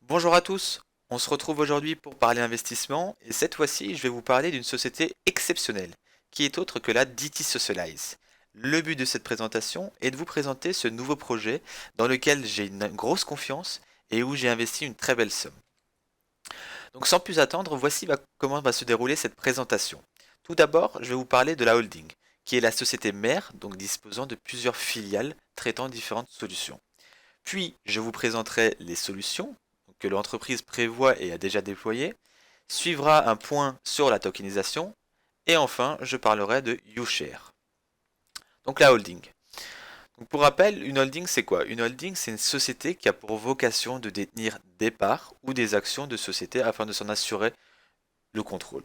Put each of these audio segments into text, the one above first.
Bonjour à tous, on se retrouve aujourd'hui pour parler investissement et cette fois-ci je vais vous parler d'une société exceptionnelle qui est autre que la DT Socialize. Le but de cette présentation est de vous présenter ce nouveau projet dans lequel j'ai une grosse confiance et où j'ai investi une très belle somme. Donc sans plus attendre, comment va se dérouler cette présentation. Tout d'abord, je vais vous parler de la holding, qui est la société mère, donc disposant de plusieurs filiales traitant différentes solutions. Puis, je vous présenterai les solutions que l'entreprise prévoit et a déjà déployées. Suivra un point sur la tokenisation. Et enfin, je parlerai de YouShare. Donc la holding. Donc pour rappel, une holding c'est quoi? Une holding c'est une société qui a pour vocation de détenir des parts ou des actions de société afin de s'en assurer le contrôle.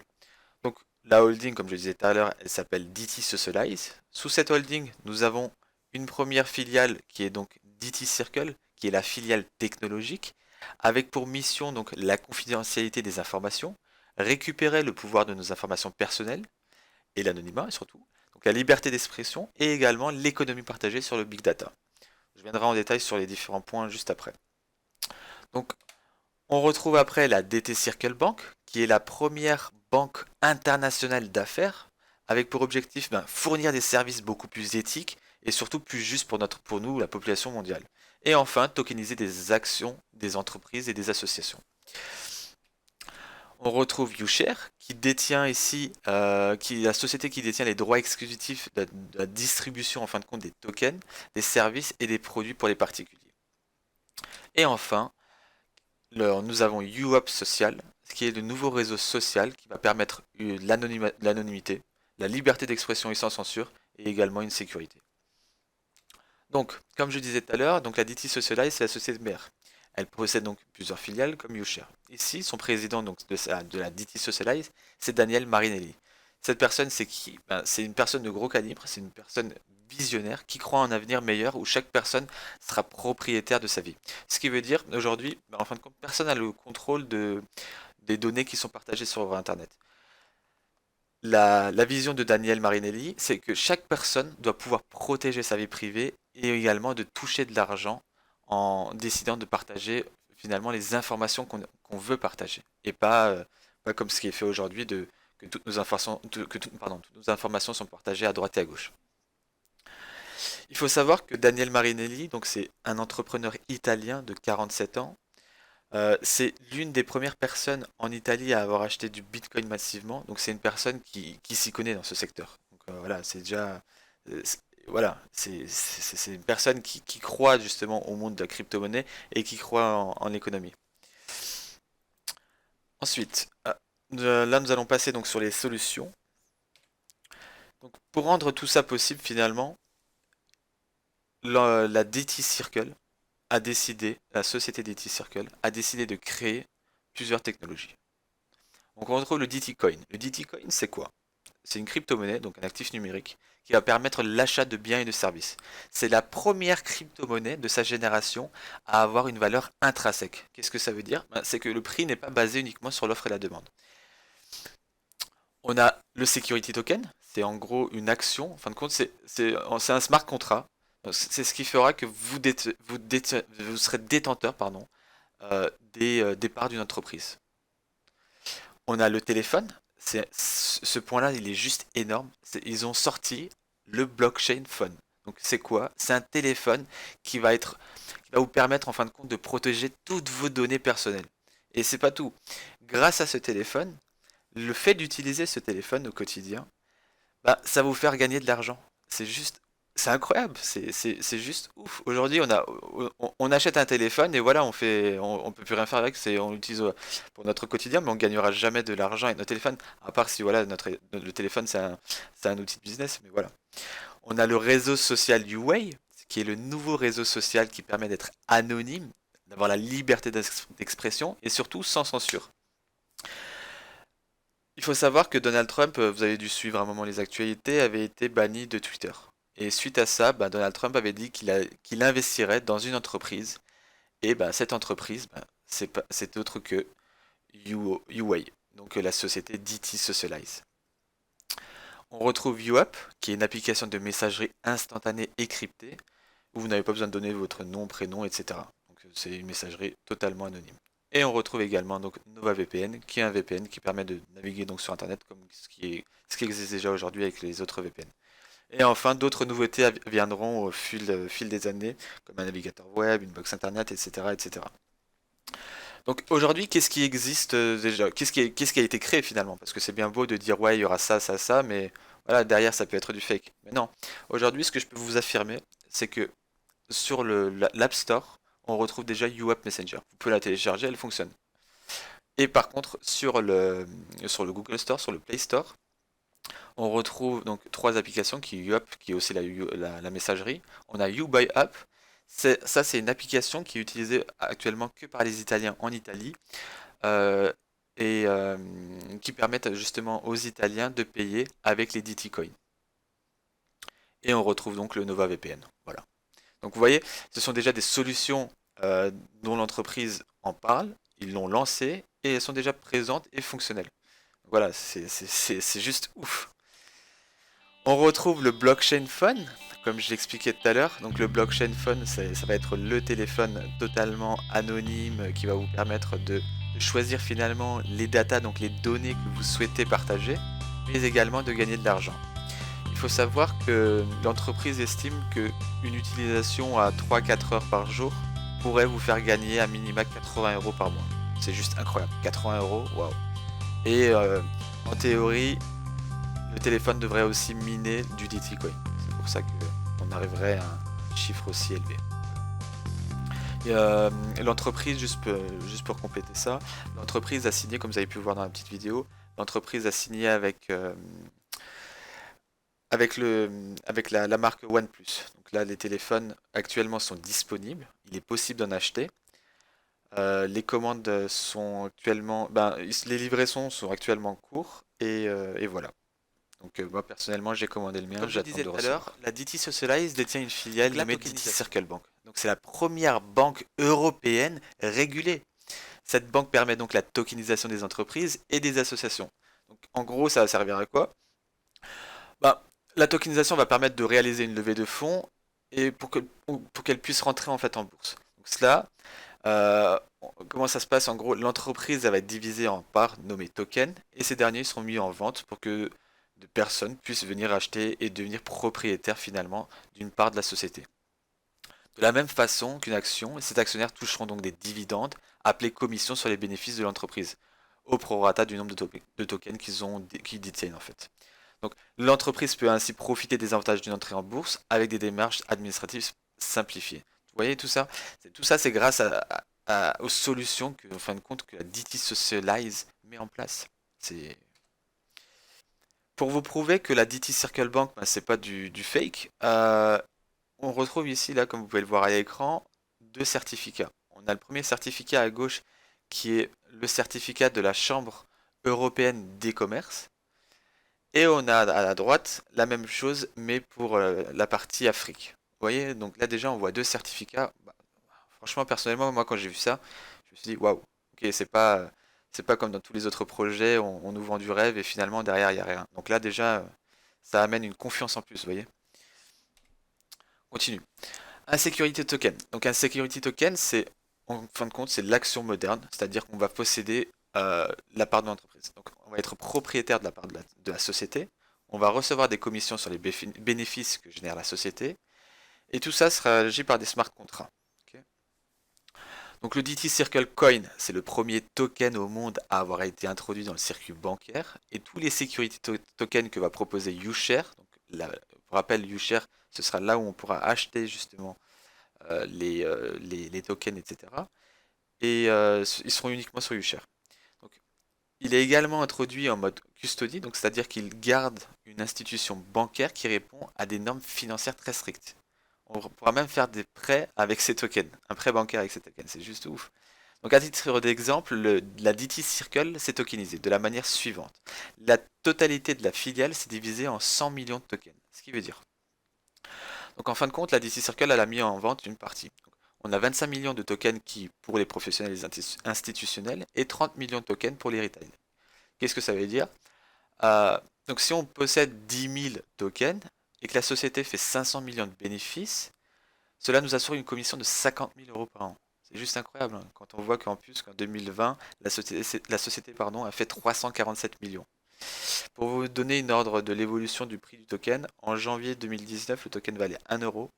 Donc la holding, comme je le disais tout à l'heure, elle s'appelle DT Socialize. Sous cette holding, nous avons une première filiale qui est donc DT Circle, qui est la filiale technologique, avec pour mission donc la confidentialité des informations, récupérer le pouvoir de nos informations personnelles et l'anonymat surtout, donc la liberté d'expression et également l'économie partagée sur le big data. Je viendrai en détail sur les différents points juste après. Donc on retrouve après la DT Circle Bank, qui est la première banque internationale d'affaires, avec pour objectif fournir des services beaucoup plus éthiques et surtout plus justes pour nous, la population mondiale. Et enfin, tokeniser des actions des entreprises et des associations. On retrouve YouShare, qui détient ici, qui est la société qui détient les droits exclusifs de la distribution en fin de compte des tokens, des services et des produits pour les particuliers. Et enfin, nous avons UUP Social, qui est le nouveau réseau social qui va permettre l'anonymité, la liberté d'expression et sans censure, et également une sécurité. Donc, comme je disais tout à l'heure, donc la DT Socialize, c'est la société mère. Elle possède donc plusieurs filiales comme YouShare. Ici, son président de la DT Socialize, c'est Daniel Marinelli. Cette personne, c'est qui? C'est une personne de gros calibre, c'est une personne visionnaire qui croit en un avenir meilleur où chaque personne sera propriétaire de sa vie. Ce qui veut dire, aujourd'hui, en fin de compte, personne n'a le contrôle des données qui sont partagées sur Internet. La vision de Daniel Marinelli, c'est que chaque personne doit pouvoir protéger sa vie privée et également de toucher de l'argent en décidant de partager finalement les informations qu'on veut partager et pas comme ce qui est fait aujourd'hui que toutes nos informations sont partagées à droite et à gauche. Il faut savoir que Daniel Marinelli, donc c'est un entrepreneur italien de 47 ans. C'est l'une des premières personnes en Italie à avoir acheté du Bitcoin massivement. Donc c'est une personne qui s'y connaît dans ce secteur. Donc voilà, c'est déjà voilà, c'est une personne qui croit justement au monde de la crypto-monnaie et qui croit en l'économie. Ensuite, là nous allons passer donc sur les solutions. Donc pour rendre tout ça possible finalement, la DT Circle la société DT Circle a décidé de créer plusieurs technologies. Donc on retrouve le DT Coin. Le DT Coin, c'est quoi? C'est une crypto-monnaie, donc un actif numérique, qui va permettre l'achat de biens et de services. C'est la première crypto-monnaie de sa génération à avoir une valeur intrinsèque. Qu'est-ce que ça veut dire? C'est que le prix n'est pas basé uniquement sur l'offre et la demande. On a le security token, c'est en gros une action, en fin de compte, c'est un smart contract. C'est ce qui fera que vous serez détenteur des parts d'une entreprise. On a le téléphone. Ce point-là, il est juste énorme. Ils ont sorti le blockchain phone. Donc c'est quoi? C'est un téléphone qui va vous permettre en fin de compte de protéger toutes vos données personnelles. Et c'est pas tout. Grâce à ce téléphone, le fait d'utiliser ce téléphone au quotidien, ça va vous faire gagner de l'argent. C'est incroyable, c'est juste ouf. Aujourd'hui, on achète un téléphone et voilà, on peut plus rien faire avec, on l'utilise pour notre quotidien, mais on gagnera jamais de l'argent avec notre téléphone, à part si voilà, le téléphone c'est un outil de business, mais voilà. On a le réseau social Uway, qui est le nouveau réseau social qui permet d'être anonyme, d'avoir la liberté d'expression et surtout sans censure. Il faut savoir que Donald Trump, vous avez dû suivre à un moment les actualités, avait été banni de Twitter. Et suite à ça, Donald Trump avait dit qu'il investirait dans une entreprise. Et cette entreprise, c'est autre que Huawei, donc la société DT Socialize. On retrouve UAP, qui est une application de messagerie instantanée et cryptée, où vous n'avez pas besoin de donner votre nom, prénom, etc. Donc c'est une messagerie totalement anonyme. Et on retrouve également donc Nova VPN, qui est un VPN qui permet de naviguer donc sur Internet comme ce qui existe déjà aujourd'hui avec les autres VPN. Et enfin, d'autres nouveautés viendront au fil des années, comme un navigateur web, une box Internet, etc., etc. Donc aujourd'hui, qu'est-ce qui existe déjà? Qu'est-ce qui a été créé finalement? Parce que c'est bien beau de dire ouais, il y aura ça, ça, ça, mais voilà, derrière ça peut être du fake. Mais non. Aujourd'hui, ce que je peux vous affirmer, c'est que sur l'App Store, on retrouve déjà YouApp Messenger. Vous pouvez la télécharger, elle fonctionne. Et par contre, sur le Google Store, sur le Play Store, on retrouve donc trois applications qui est YouApp, qui est aussi la messagerie. On a YouBuyUp. Ça, c'est une application qui est utilisée actuellement que par les Italiens en Italie euh, et qui permettent justement aux Italiens de payer avec les DT Coin. Et on retrouve donc le Nova VPN. Voilà. Donc vous voyez, ce sont déjà des solutions dont l'entreprise en parle, ils l'ont lancé et elles sont déjà présentes et fonctionnelles. Voilà, c'est juste ouf. On retrouve le blockchain phone, comme je l'expliquais tout à l'heure. Donc le blockchain phone, ça va être le téléphone totalement anonyme qui va vous permettre de choisir finalement les datas, donc les données que vous souhaitez partager, mais également de gagner de l'argent. Il faut savoir que l'entreprise estime qu'une utilisation à 3-4 heures par jour pourrait vous faire gagner à minima 80 € par mois. C'est juste incroyable. 80 euros, waouh. Et en théorie, le téléphone devrait aussi miner du DT Coin. C'est pour ça qu'on arriverait à un chiffre aussi élevé. Et, l'entreprise, juste pour compléter ça, l'entreprise a signé, comme vous avez pu voir dans la petite vidéo, l'entreprise a signé avec la marque OnePlus. Donc là, les téléphones actuellement sont disponibles. Il est possible d'en acheter. Les commandes sont actuellement, les livraisons sont actuellement en cours et voilà. Donc moi personnellement j'ai commandé le mien, Comme je j'attends disais de tout à l'heure, recevoir. La DT Socialize détient une filiale la nommée DT tokenisation. Circle Bank. Donc c'est la première banque européenne régulée. Cette banque permet donc la tokenisation des entreprises et des associations. Donc en gros ça va servir à quoi? Bah, la tokenisation va permettre de réaliser une levée de fonds et pour qu'elle puisse rentrer en fait en bourse. Donc cela, comment ça se passe? En gros, l'entreprise va être divisée en parts nommées tokens et ces derniers seront mis en vente pour que de personnes puissent venir acheter et devenir propriétaires finalement d'une part de la société. De la même façon qu'une action, ces actionnaires toucheront donc des dividendes appelés commissions sur les bénéfices de l'entreprise, au prorata du nombre de tokens qu'ils détiennent en fait. Donc l'entreprise peut ainsi profiter des avantages d'une entrée en bourse avec des démarches administratives simplifiées. Vous voyez tout ça? Tout ça c'est grâce aux solutions que, en fin de compte, que la DT Socialize met en place. C'est pour vous prouver que la DT Circle Bank, c'est pas du fake. On retrouve ici, là, comme vous pouvez le voir à l'écran, deux certificats. On a le premier certificat à gauche qui est le certificat de la Chambre européenne des commerces. Et on a à la droite la même chose, mais pour la partie Afrique. Vous voyez, donc là déjà on voit deux certificats. Bah, franchement, personnellement, moi quand j'ai vu ça, je me suis dit waouh, ok, c'est pas comme dans tous les autres projets, on nous vend du rêve et finalement derrière il n'y a rien. Donc là déjà, ça amène une confiance en plus, vous voyez. Continue. Un security token. Donc un security token, c'est en fin de compte, c'est l'action moderne, c'est-à-dire qu'on va posséder la part de l'entreprise. Donc on va être propriétaire de la part de la société, on va recevoir des commissions sur les bénéfices que génère la société, et tout ça sera régi par des smart contracts. Ok. Donc le DT Circle Coin, c'est le premier token au monde à avoir été introduit dans le circuit bancaire, et tous les security tokens que va proposer YouShare, donc pour rappel, YouShare, ce sera là où on pourra acheter justement les tokens, etc. Et ils seront uniquement sur YouShare. Donc, il est également introduit en mode custody, donc c'est-à-dire qu'il garde une institution bancaire qui répond à des normes financières très strictes. On pourra même faire des prêts avec ces tokens, un prêt bancaire avec ces tokens, c'est juste ouf. Donc à titre d'exemple, la DT Circle s'est tokenisée de la manière suivante. La totalité de la filiale s'est divisée en 100 millions de tokens. Ce qui veut dire donc en fin de compte, la DC Circle elle a mis en vente une partie. Donc, on a 25 millions de tokens pour les professionnels et les institutionnels et 30 millions de tokens pour les retail. Qu'est-ce que ça veut dire? Euh, donc si on possède 10 000 tokens et que la société fait 500 millions de bénéfices, cela nous assure une commission de 50 000 € par an. C'est juste incroyable, hein, quand on voit qu'en 2020, la société pardon, a fait 347 millions. Pour vous donner une ordre de l'évolution du prix du token, en janvier 2019, le token valait 1 euro.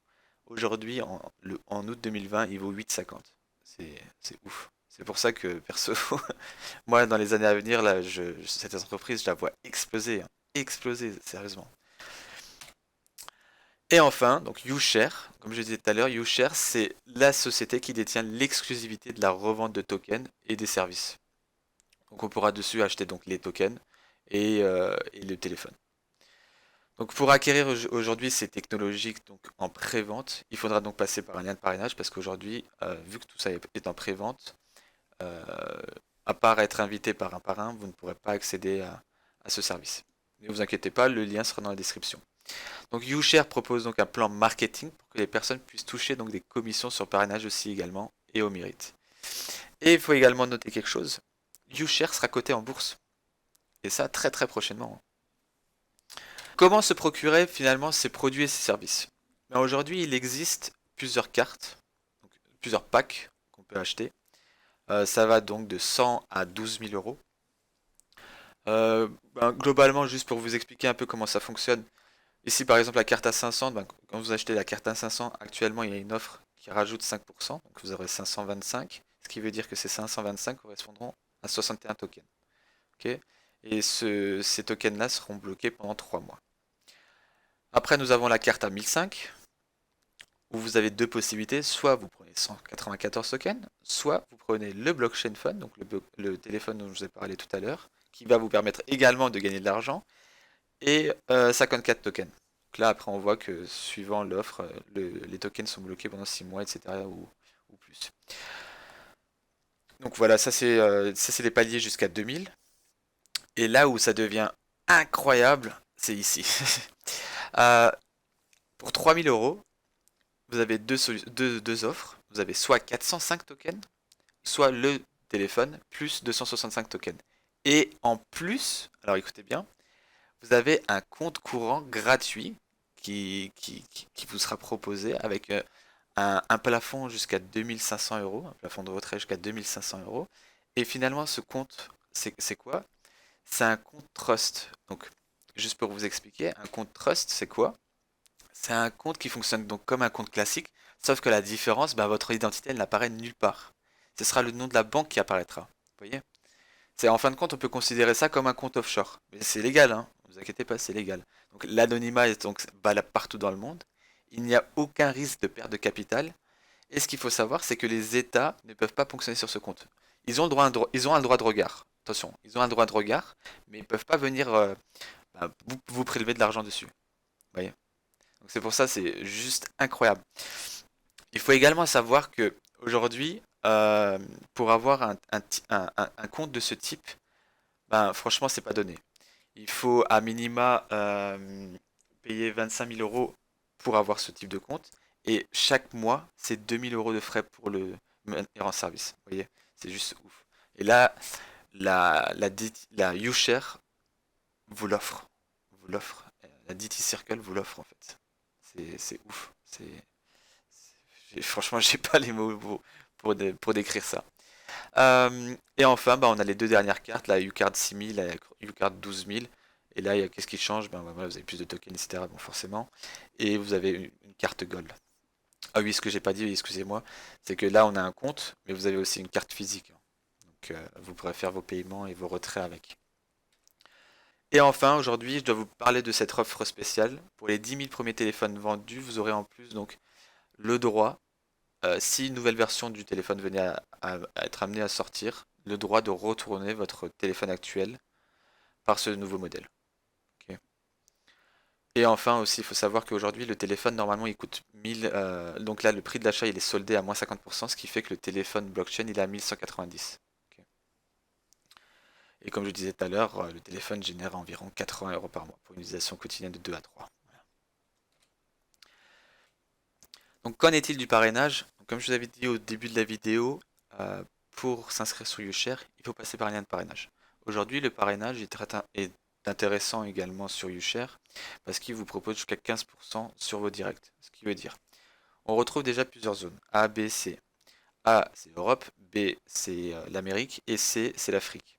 Aujourd'hui, en août 2020, il vaut 8,50. C'est ouf. C'est pour ça que, perso, moi, dans les années à venir, là, cette entreprise, je la vois exploser, hein. Exploser, sérieusement. Et enfin, donc YouShare, comme je disais tout à l'heure, YouShare, c'est la société qui détient l'exclusivité de la revente de tokens et des services. Donc on pourra dessus acheter donc les tokens et le téléphone. Donc pour acquérir aujourd'hui ces technologies donc en pré-vente, il faudra donc passer par un lien de parrainage parce qu'aujourd'hui, vu que tout ça est en pré-vente, euh, à part être invité par un parrain, vous ne pourrez pas accéder à ce service. Ne vous inquiétez pas, le lien sera dans la description. Donc YouShare propose donc un plan marketing pour que les personnes puissent toucher donc des commissions sur parrainage aussi également et au mérite. Et il faut également noter quelque chose, YouShare sera coté en bourse et ça très très prochainement. Comment se procurer finalement ces produits et ces services? Ben, aujourd'hui, il existe plusieurs cartes, donc plusieurs packs qu'on peut acheter. Ça va donc de 100 à 12 000 euros. Ben, globalement, juste pour vous expliquer un peu comment ça fonctionne, ici par exemple la carte à 500, ben, quand vous achetez la carte à 500, actuellement il y a une offre qui rajoute 5%, donc vous aurez 525, ce qui veut dire que ces 525 correspondront à 61 tokens. Ok. Et ces tokens-là seront bloqués pendant 3 mois. Après, nous avons la carte à 1005, où vous avez deux possibilités. Soit vous prenez 194 tokens, soit vous prenez le blockchain fund, donc le téléphone dont je vous ai parlé tout à l'heure, qui va vous permettre également de gagner de l'argent, et 54 tokens. Donc là, après, on voit que suivant l'offre, les tokens sont bloqués pendant 6 mois, etc. ou plus. Donc voilà, ça c'est les paliers jusqu'à 2000. Et là où ça devient incroyable, c'est ici. Euh, pour 3000 euros, vous avez deux offres. Vous avez soit 405 tokens, soit le téléphone plus 265 tokens. Et en plus, alors écoutez bien, vous avez un compte courant gratuit qui vous sera proposé avec un plafond jusqu'à 2500 euros, un plafond de retrait jusqu'à 2500 euros. Et finalement, ce compte, c'est quoi? C'est un compte trust. Donc, juste pour vous expliquer, un compte trust, c'est quoi? C'est un compte qui fonctionne donc comme un compte classique, sauf que la différence, bah, votre identité, elle n'apparaît nulle part. Ce sera le nom de la banque qui apparaîtra. Vous voyez? C'est en fin de compte, on peut considérer ça comme un compte offshore. Mais c'est légal, hein. Ne vous inquiétez pas, c'est légal. Donc l'anonymat est donc valable partout dans le monde. Il n'y a aucun risque de perte de capital. Et ce qu'il faut savoir, c'est que les États ne peuvent pas fonctionner sur ce compte. Ils ont un droit de regard. Attention, ils ont un droit de regard, mais ils ne peuvent pas venir vous prélever de l'argent dessus. Vous voyez? Donc c'est pour ça, c'est juste incroyable. Il faut également savoir que aujourd'hui, pour avoir un compte de ce type, ben franchement, c'est pas donné. Il faut à minima payer 25 000 euros pour avoir ce type de compte. Et chaque mois, c'est 2 000 euros de frais pour le maintenir en service. Vous voyez, c'est juste ouf. Et là, la YouShare vous l'offre. Vous l'offre. La DT Circle vous l'offre en fait. C'est ouf. Franchement, j'ai pas les mots pour décrire ça. Et enfin, bah, on a les deux dernières cartes, la UCard 6000 et la UCard 12000. Et là, qu'est-ce qui change? Ben, voilà, vous avez plus de tokens, etc. Bon, forcément. Et vous avez une carte Gold. Ah oui, ce que j'ai pas dit, oui, excusez-moi, c'est que là, on a un compte, mais vous avez aussi une carte physique. Donc, vous pourrez faire vos paiements et vos retraits avec. Et enfin, aujourd'hui, je dois vous parler de cette offre spéciale. Pour les 10 000 premiers téléphones vendus, vous aurez en plus donc le droit, si une nouvelle version du téléphone venait à être amenée à sortir, le droit de retourner votre téléphone actuel par ce nouveau modèle. Ok. Et enfin aussi, il faut savoir qu'aujourd'hui, le téléphone, normalement, il coûte 1000. Donc là, le prix de l'achat, il est soldé à moins 50%, ce qui fait que le téléphone blockchain, il est à 1190. Ok. Et comme je disais tout à l'heure, le téléphone génère environ 80 euros par mois pour une utilisation quotidienne de 2 à 3. Voilà. Donc qu'en est-il du parrainage? Donc, comme je vous avais dit au début de la vidéo, pour s'inscrire sur YouShare, il faut passer par un lien de parrainage. Aujourd'hui, le parrainage est intéressant également sur YouShare parce qu'il vous propose jusqu'à 15% sur vos directs. Ce qui veut dire, on retrouve déjà plusieurs zones, A, B, C. A, c'est l'Europe, B, c'est l'Amérique, et C, c'est l'Afrique.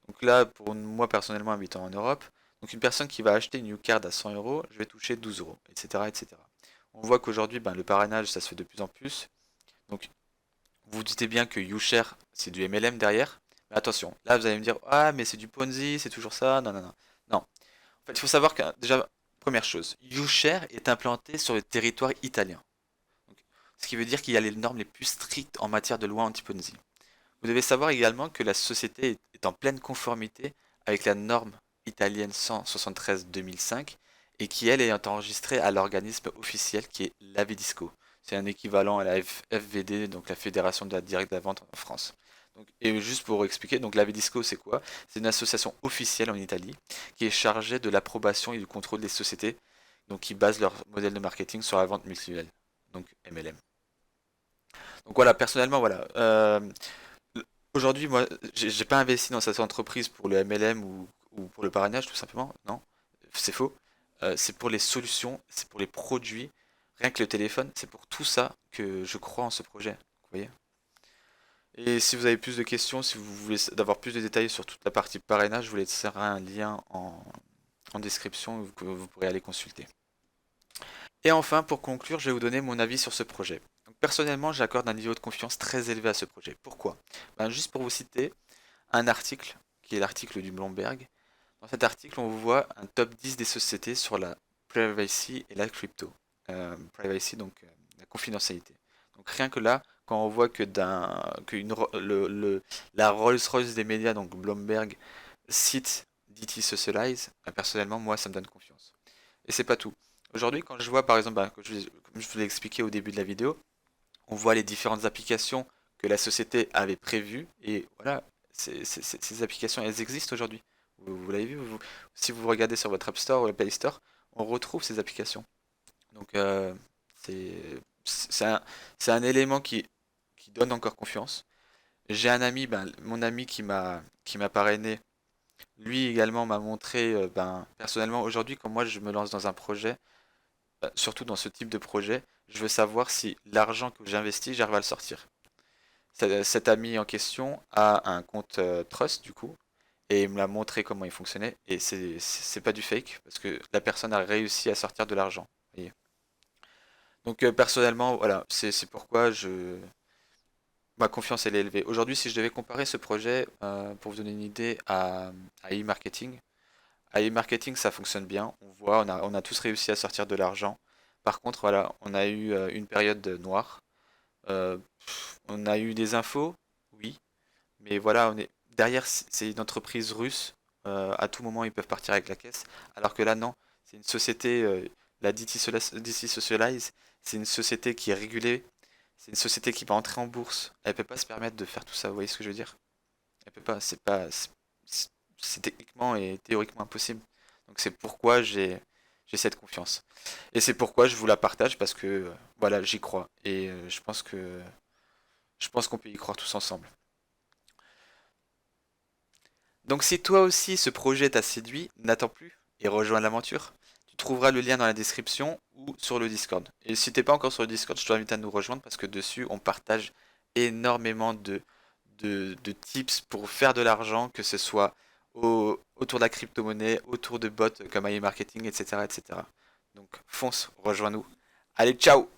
Donc là, pour moi personnellement habitant en Europe, donc une personne qui va acheter une U-Card à 100 euros, je vais toucher 12 euros, etc., etc. On voit qu'aujourd'hui, ben, le parrainage, ça se fait de plus en plus. Donc vous vous doutez bien que YouShare, c'est du MLM derrière. Mais attention, là vous allez me dire, ah mais c'est du Ponzi, c'est toujours ça. Non, non, non. Non. En fait, il faut savoir que déjà, première chose, YouShare est implanté sur le territoire italien. Donc, ce qui veut dire qu'il y a les normes les plus strictes en matière de loi anti-Ponzi. Vous devez savoir également que la société est en pleine conformité avec la norme italienne 173/2005 et qui, elle, est enregistrée à l'organisme officiel qui est l'Avedisco. C'est un équivalent à la FVD, donc la Fédération de la Directe de la Vente en France. Donc, et juste pour expliquer, donc l'Avedisco c'est quoi? C'est une association officielle en Italie qui est chargée de l'approbation et du contrôle des sociétés, donc qui basent leur modèle de marketing sur la vente mutuelle, donc MLM. Donc voilà, personnellement, voilà. Aujourd'hui, moi, j'ai pas investi dans cette entreprise pour le MLM ou pour le parrainage, tout simplement. Non, c'est faux. C'est pour les solutions, c'est pour les produits. Rien que le téléphone, c'est pour tout ça que je crois en ce projet. Vous voyez? Et si vous avez plus de questions, si vous voulez d'avoir plus de détails sur toute la partie parrainage, je vous laisserai un lien en description que vous pourrez aller consulter. Et enfin, pour conclure, je vais vous donner mon avis sur ce projet. Donc, personnellement, j'accorde un niveau de confiance très élevé à ce projet. Pourquoi? Ben, juste pour vous citer un article, qui est l'article du Bloomberg. Dans cet article, on voit un top 10 des sociétés sur la privacy et la crypto. Privacy, donc la confidentialité. Donc rien que là, quand on voit la Rolls-Royce des médias, donc Bloomberg, cite DT Socialize, ben, personnellement, moi, ça me donne confiance. Et c'est pas tout. Aujourd'hui, quand je vois, par exemple, ben, comme je vous l'ai expliqué au début de la vidéo, on voit les différentes applications que la société avait prévues, et voilà, ces applications, elles existent aujourd'hui. Vous l'avez vu, si vous regardez sur votre App Store ou le Play Store, on retrouve ces applications. Donc c'est c'est un, c'est un élément qui donne encore confiance. J'ai un ami, ben, mon ami qui m'a parrainé, lui également m'a montré, ben, personnellement, aujourd'hui, quand moi je me lance dans un projet, surtout dans ce type de projet, je veux savoir si l'argent que j'investis, j'arrive à le sortir. Cet ami en question a un compte Trust du coup et il me l'a montré comment il fonctionnait et c'est pas du fake parce que la personne a réussi à sortir de l'argent. Vous voyez. Donc personnellement, voilà, c'est pourquoi ma confiance elle est élevée. Aujourd'hui, si je devais comparer ce projet pour vous donner une idée à e-marketing, e-marketing ça fonctionne bien. On voit, on a tous réussi à sortir de l'argent. Par contre, voilà, on a eu une période noire. On a eu des infos, oui, mais voilà, derrière, c'est une entreprise russe. À tout moment, ils peuvent partir avec la caisse. Alors que là, non. C'est une société, la DC Socialize, c'est une société qui est régulée. C'est une société qui va entrer en bourse. Elle peut pas se permettre de faire tout ça. Vous voyez ce que je veux dire? Elle peut pas. C'est techniquement et théoriquement impossible. Donc c'est pourquoi j'ai cette confiance. Et c'est pourquoi je vous la partage parce que voilà, j'y crois. Et je pense qu'on peut y croire tous ensemble. Donc si toi aussi ce projet t'a séduit, n'attends plus et rejoins l'aventure. Tu trouveras le lien dans la description ou sur le Discord. Et si t'es pas encore sur le Discord, je t'invite à nous rejoindre parce que dessus on partage énormément de tips pour faire de l'argent, que ce soit autour de la crypto-monnaie, autour de bots comme AI Marketing, etc., etc. Donc fonce, rejoins-nous. Allez, ciao!